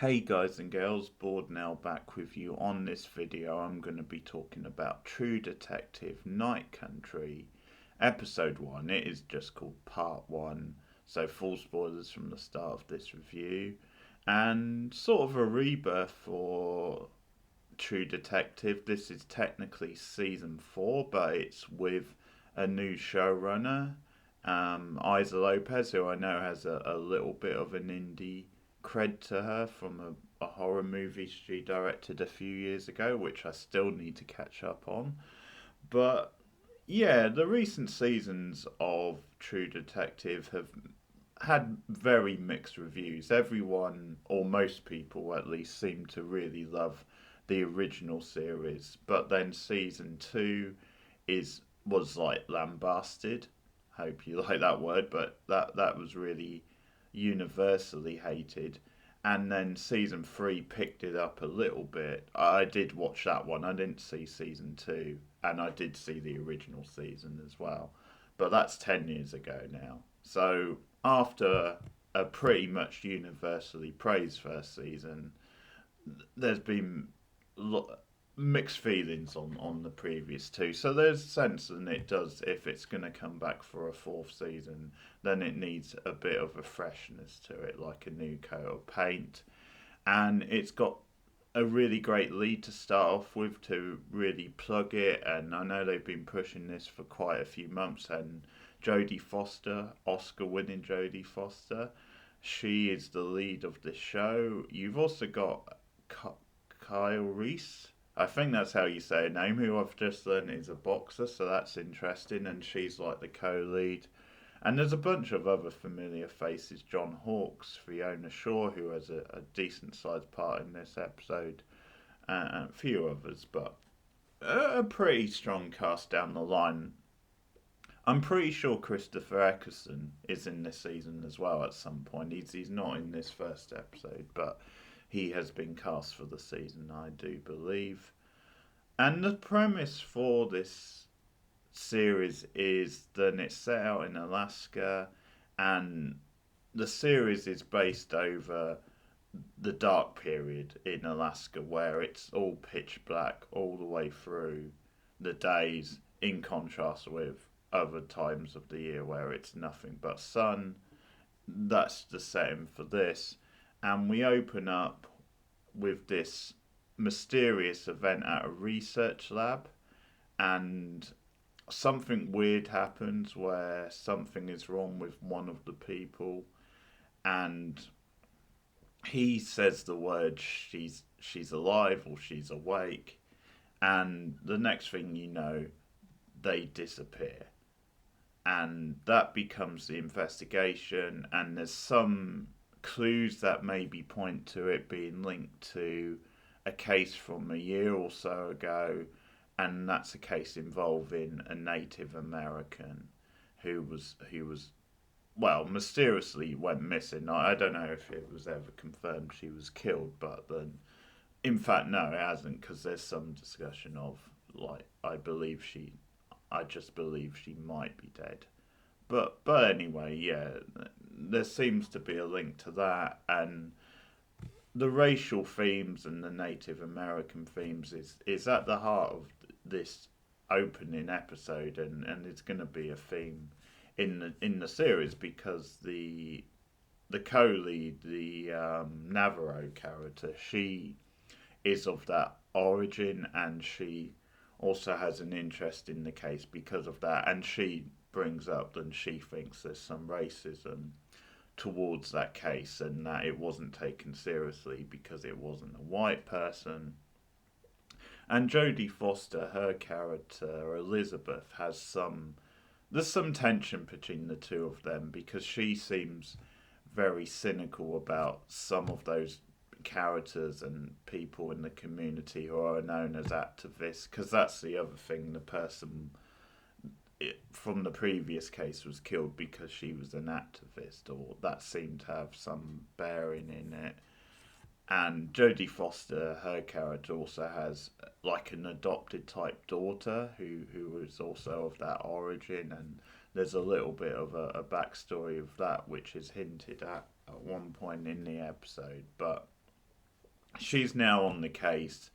Hey guys and girls, Board now back with you. On this video I'm going to be talking about True Detective Night Country episode 1. It is just called part 1, so full spoilers from the start of this review, and sort of a rebirth for True Detective. This is technically season 4, but it's with a new showrunner, Issa Lopez, who I know has a little bit of an indie cred to her from a horror movie she directed a few years ago, which I still need to catch up on. But yeah, the recent seasons of True Detective have had very mixed reviews. Everyone, or most people at least, seem to really love the original series, but then season 2 is was like lambasted. Hope you like that word, but that was really universally hated. And then season 3 picked it up a little bit. I did watch that one. I didn't see season 2, and I did see the original season as well. But that's 10 years ago now. So after a pretty much universally praised first season, there's been mixed feelings on the previous two. So there's sense that it does, if it's going to come back for a fourth season, then it needs a bit of a freshness to it, like a new coat of paint. And it's got a really great lead to start off with to really plug it. And I know they've been pushing this for quite a few months. And Jodie Foster, Oscar-winning Jodie Foster, she is the lead of the show. You've also got Kyle Reese. I think that's how you say her name, who I've just learned is a boxer, so that's interesting, and she's like the co-lead. And there's a bunch of other familiar faces. John Hawkes, Fiona Shaw, who has a decent sized part in this episode, and a few others, but a pretty strong cast down the line. I'm pretty sure Christopher Eccleston is in this season as well at some point. He's not in this first episode, but he has been cast for the season, I do believe. And the premise for this series is that it's set out in Alaska, and the series is based over the dark period in Alaska where it's all pitch black all the way through the days, in contrast with other times of the year where it's nothing but sun. That's the setting for this. And we open up with this mysterious event at a research lab, and something weird happens where something is wrong with one of the people, and he says the word she's alive or she's awake, and the next thing you know, they disappear. And that becomes the investigation, and there's some clues that maybe point to it being linked to a case from a year or so ago, and that's a case involving a Native American who was well, mysteriously went missing. I don't know if it was ever confirmed she was killed, but then in fact no, it hasn't, because there's some discussion of, like, I just believe she might be dead. But anyway, yeah, there seems to be a link to that, and the racial themes and the Native American themes is at the heart of this opening episode, and it's going to be a theme in the series, because the co-lead, the Navarro character, she is of that origin, and she also has an interest in the case because of that, and she brings up that she thinks there's some racism towards that case, and that it wasn't taken seriously because it wasn't a white person. And Jodie Foster, her character Elizabeth, has some there's some tension between the two of them, because she seems very cynical about some of those characters and people in the community who are known as activists, because that's the other thing. The person from the previous case was killed because she was an activist, or that seemed to have some bearing in it. And Jodie Foster, her character, also has like an adopted type daughter who is also of that origin, and there's a little bit of a backstory of that which is hinted at one point in the episode. But she's now on the case,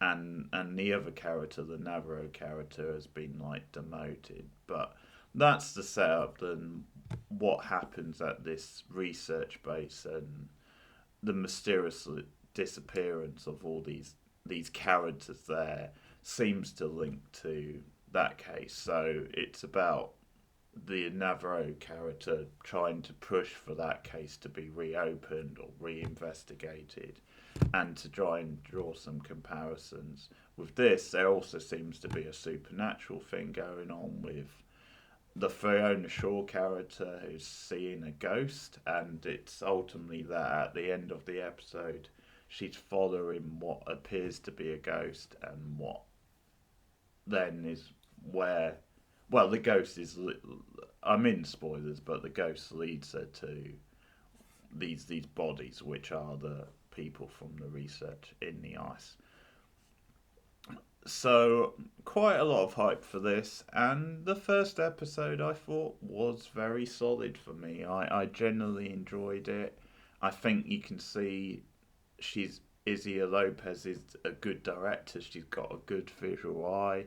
and the other character, the Navarro character, has been like demoted. But that's the setup. Then what happens at this research base and the mysterious disappearance of all these characters there seems to link to that case. So it's about the Navarro character trying to push for that case to be reopened or reinvestigated, and to try and draw some comparisons. With this, there also seems to be a supernatural thing going on with the Fiona Shaw character who's seeing a ghost, and it's ultimately that at the end of the episode, she's following what appears to be a ghost, and what then is where, well, the ghost is. I'm in spoilers, but the ghost leads her to these bodies, which are the people from the research in the ice. So quite a lot of hype for this, and the first episode I thought was very solid for me. I generally enjoyed it. I think you can see she's Issa Lopez is a good director. She's got a good visual eye.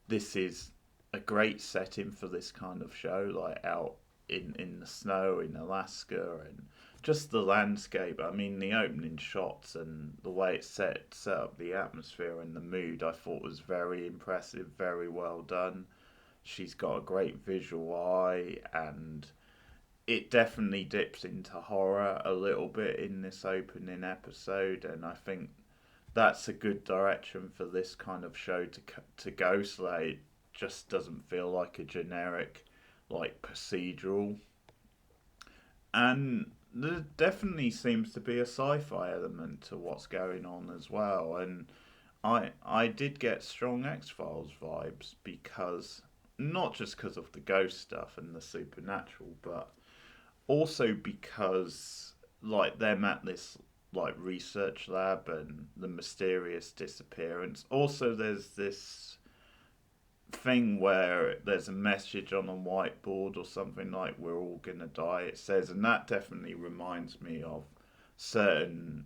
This is a great setting for this kind of show, like out in the snow in Alaska, and just the landscape. I mean, the opening shots and the way it set up the atmosphere and the mood, I thought was very impressive, very well done. She's got a great visual eye, and it definitely dips into horror a little bit in this opening episode, and I think that's a good direction for this kind of show to go. So that it just doesn't feel like a generic, like, procedural. And there definitely seems to be a sci-fi element to what's going on as well. And I did get strong X-Files vibes, because not just because of the ghost stuff and the supernatural, but also because like them at this like research lab and the mysterious disappearance. Also, there's this thing where there's a message on a whiteboard or something like "we're all gonna die," it says, and that definitely reminds me of certain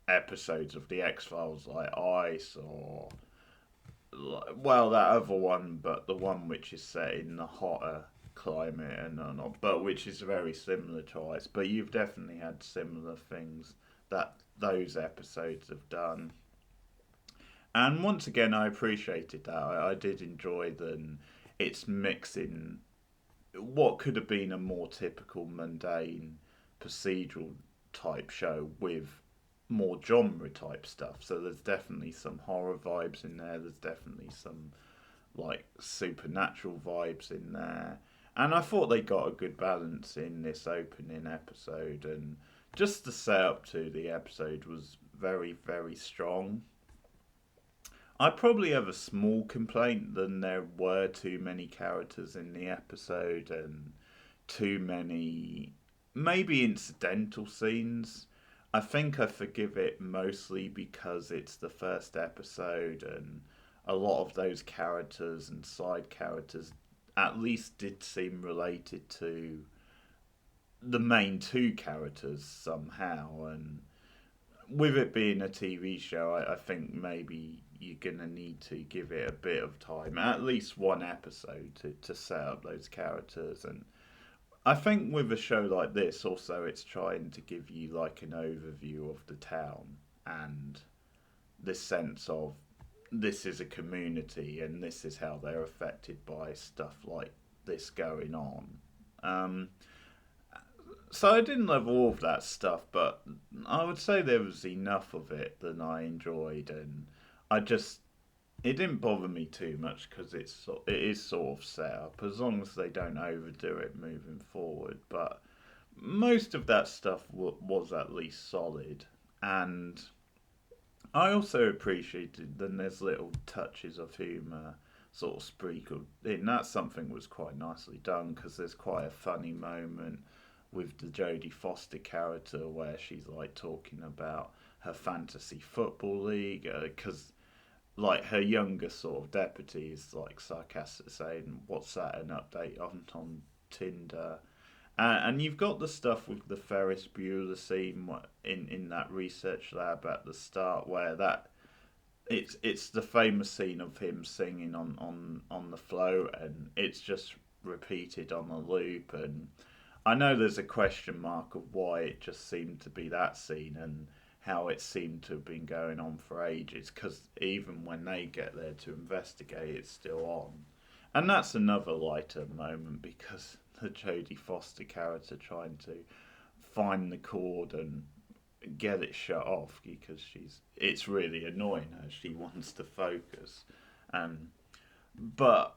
episodes of the X-Files, like Ice, or well, that other one, but the one which is set in the hotter climate and not, but which is very similar to Ice. But you've definitely had similar things that those episodes have done. And once again, I appreciated that. I did enjoy them. It's mixing what could have been a more typical mundane procedural type show with more genre type stuff. So there's definitely some horror vibes in there. There's definitely some like supernatural vibes in there. And I thought they got a good balance in this opening episode, and just the setup to the episode was very, very strong. I probably have a small complaint that there were too many characters in the episode and too many maybe incidental scenes. I think I forgive it mostly because it's the first episode, and a lot of those characters and side characters at least did seem related to the main two characters somehow. And with it being a TV show, I think maybe you're going to need to give it a bit of time, at least one episode, to set up those characters. And I think with a show like this, also, it's trying to give you like an overview of the town and this sense of this is a community and this is how they're affected by stuff like this going on. Um, so I didn't love all of that stuff, but I would say there was enough of it that I enjoyed, and I just it didn't bother me too much because it is sort of set up as long as they don't overdo it moving forward. But most of that stuff was at least solid, and I also appreciated that there's little touches of humour sort of sprinkled in. That's something was quite nicely done, because there's quite a funny moment with the Jodie Foster character where she's like talking about her fantasy football league, because like her younger sort of deputy is like sarcastic saying, "What's that? An update on Tinder?" And you've got the stuff with the Ferris Bueller scene in that research lab at the start, where that it's the famous scene of him singing on the float, and it's just repeated on a loop. And I know there's a question mark of why it just seemed to be that scene and how it seemed to have been going on for ages, because even when they get there to investigate, it's still on. And that's another lighter moment because the Jodie Foster character trying to find the cord and get it shut off because it's really annoying her. She wants to focus. And but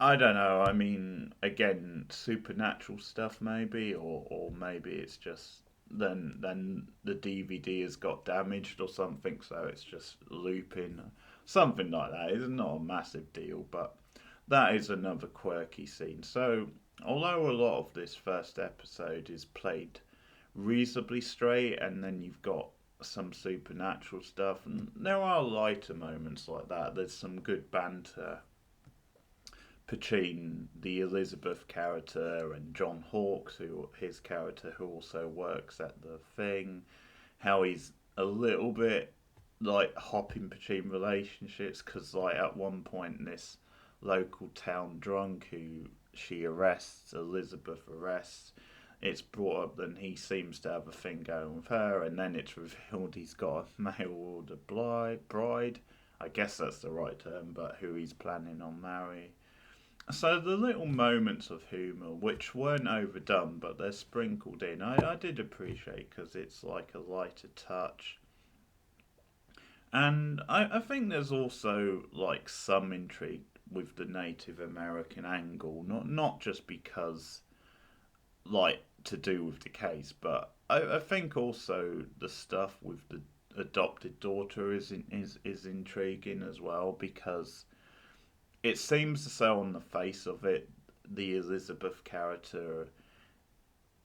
I don't know. I mean, again, supernatural stuff maybe, or maybe it's just then the DVD has got damaged or something, so it's just looping, something like that. It's not a massive deal, but that is another quirky scene. So although a lot of this first episode is played reasonably straight, and then you've got some supernatural stuff, and there are lighter moments like that. There's some good banter between the Elizabeth character and John Hawkes, who his character who also works at the thing. How he's a little bit like hopping between relationships because like at one point this local town drunk who she arrests, Elizabeth arrests. It's brought up that he seems to have a thing going with her, and then it's revealed he's got a mail order bride. I guess that's the right term, but who he's planning on marrying. So the little moments of humour, which weren't overdone, but they're sprinkled in, I did appreciate because it's like a lighter touch. And I think there's also like some intrigue with the Native American angle, not just because like to do with the case, but I think also the stuff with the adopted daughter is intriguing as well because it seems to say on the face of it, the Elizabeth character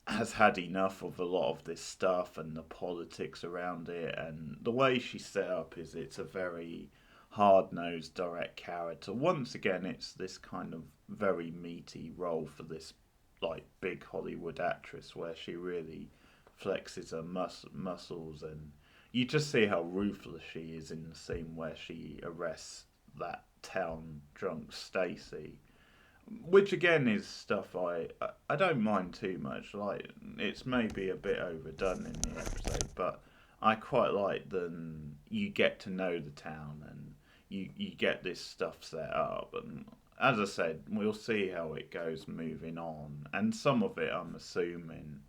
has had enough of a lot of this stuff and the politics around it, and the way she's set up is it's a very hard nosed, direct character. Once again, it's this kind of very meaty role for this like big Hollywood actress where she really flexes her muscles, and you just see how ruthless she is in the scene where she arrests that town drunk Stacy, which again is stuff I don't mind too much. Like it's maybe a bit overdone in the episode, but I quite like then you get to know the town and you get this stuff set up, and as I said, we'll see how it goes moving on, and some of it I'm assuming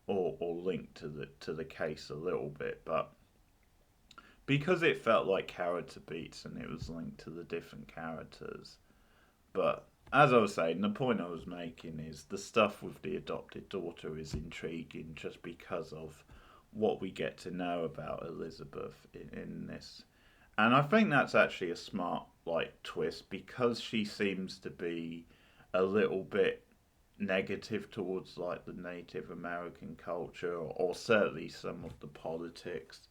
or linked to the case a little bit, but because it felt like character beats and it was linked to the different characters. But as I was saying, the point I was making is the stuff with the adopted daughter is intriguing just because of what we get to know about Elizabeth in this. And I think that's actually a smart like twist because she seems to be a little bit negative towards like the Native American culture or certainly some of the politics,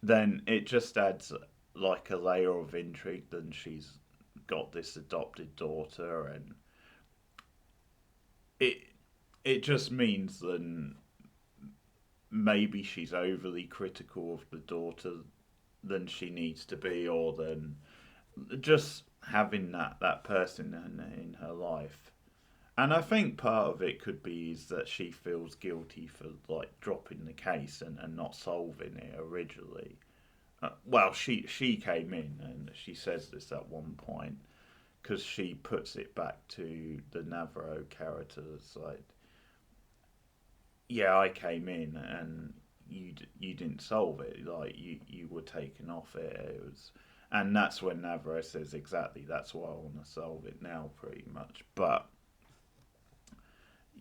then it just adds like a layer of intrigue. Then she's got this adopted daughter, and it it just means then maybe she's overly critical of the daughter than she needs to be, or than just having that person in her life. And I think part of it could be is that she feels guilty for like dropping the case and not solving it originally. Well, she came in and she says this at one point because she puts it back to the Navarro character. It's like, yeah, I came in and you didn't solve it. Like you were taken off it. It was, and that's when Navarro says exactly that's why I want to solve it now, pretty much. But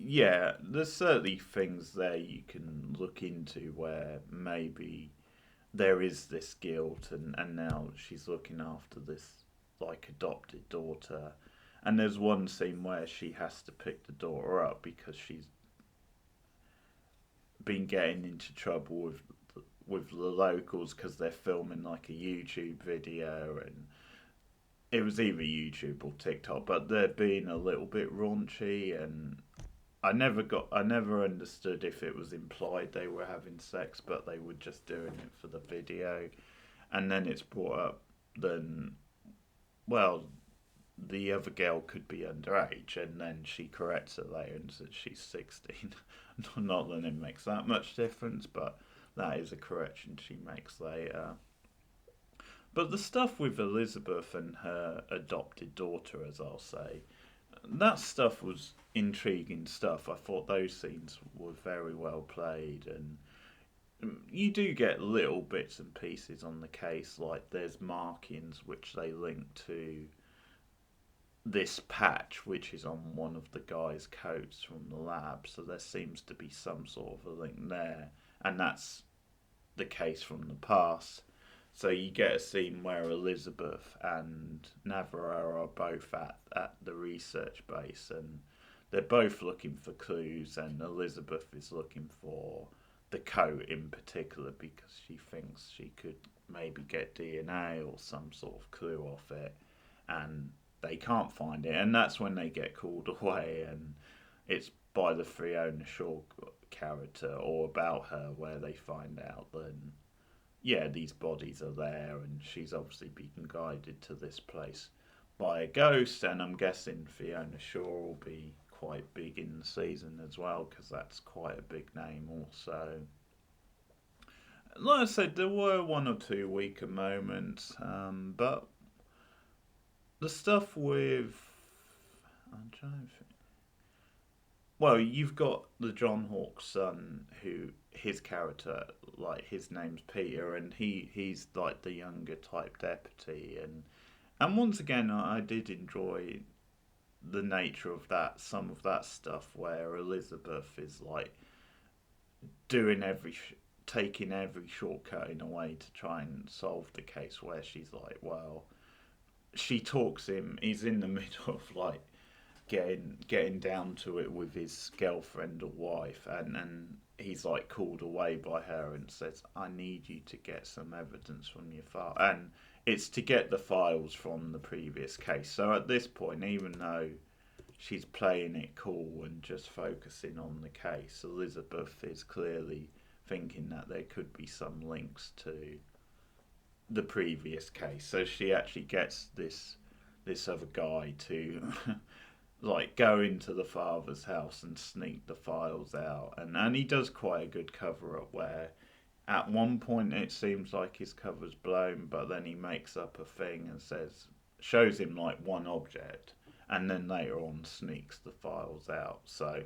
yeah, there's certainly things there you can look into where maybe there is this guilt, and now she's looking after this like adopted daughter. And there's one scene where she has to pick the daughter up because she's been getting into trouble with the locals because they're filming like a YouTube video, and it was either YouTube or TikTok, but they're being a little bit raunchy, and I never understood if it was implied they were having sex, but they were just doing it for the video. And then it's brought up, then, well, the other girl could be underage, and then she corrects it later and says she's 16. Not that it makes that much difference, but that is a correction she makes later. But the stuff with Elizabeth and her adopted daughter, as I'll say, that stuff was intriguing stuff. I thought those scenes were very well played, and you do get little bits and pieces on the case, like there's markings which they link to this patch which is on one of the guy's coats from the lab, so there seems to be some sort of a link there, and that's the case from the past. So you get a scene where Elizabeth and Navarro are both at the research base, and they're both looking for clues, and Elizabeth is looking for the coat in particular because she thinks she could maybe get DNA or some sort of clue off it, and they can't find it, and that's when they get called away, and it's by the Fiona Shaw character, or about her, where they find out that, yeah, these bodies are there, and she's obviously being guided to this place by a ghost, and I'm guessing Fiona Shaw will be quite big in the season as well, because that's quite a big name also. Like I said, there were one or two weaker moments, but the stuff with, I'm trying to think. Well, you've got the John Hawk's son, who his character, like his name's Peter, and he's like the younger type deputy, and once again I did enjoy the nature of that, some of that stuff where Elizabeth is like doing taking every shortcut in a way to try and solve the case, where she's like, well, she talks him. He's in the middle of like getting down to it with his girlfriend or wife, and he's like called away by her and says, "I need you to get some evidence from your file," and it's to get the files from the previous case. So at this point, even though she's playing it cool and just focusing on the case, Elizabeth is clearly thinking that there could be some links to the previous case. So she actually gets this other guy to like go into the father's house and sneak the files out, and he does quite a good cover up where at one point it seems like his cover's blown, but then he makes up a thing and shows him like one object, and then later on sneaks the files out. So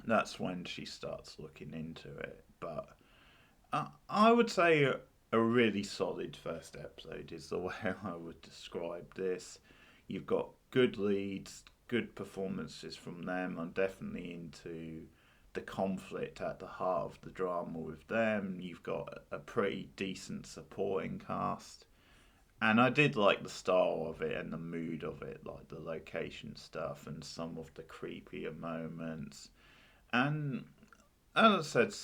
that's when she starts looking into it. But I would say a really solid first episode is the way I would describe this. You've got good leads, good performances from them. I'm definitely into the conflict at the heart of the drama with them. You've got a pretty decent supporting cast. And I did like the style of it and the mood of it, like the location stuff and some of the creepier moments. And as I said,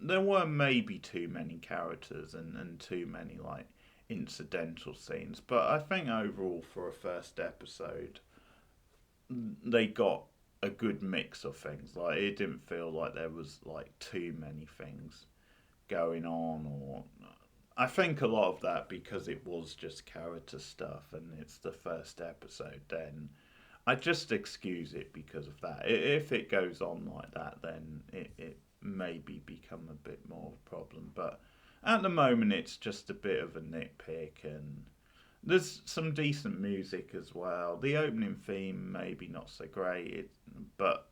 there were maybe too many characters and too many like incidental scenes, but I think overall for a first episode, they got a good mix of things. Like it didn't feel like there was like too many things going on, or I think a lot of that because it was just character stuff and it's the first episode, then I just excuse it because of that. If it goes on like that, then it maybe become a bit more of a problem. But at the moment, it's just a bit of a nitpick, and there's some decent music as well. The opening theme maybe not so great, but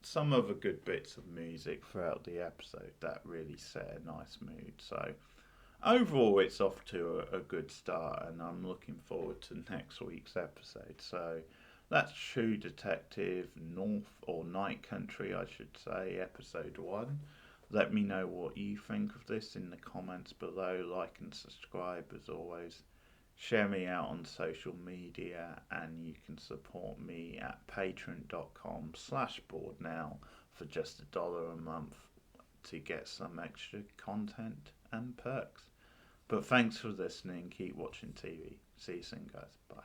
some other good bits of music throughout the episode that really set a nice mood. So overall, it's off to a good start, and I'm looking forward to next week's episode. So that's True Detective North, or Night Country, I should say, episode 1. Let me know what you think of this in the comments below. Like and subscribe as always. Share me out on social media, and you can support me at patreon.com/boardnow for just $1 a month to get some extra content and perks. But thanks for listening. Keep watching TV. See you soon, guys. Bye.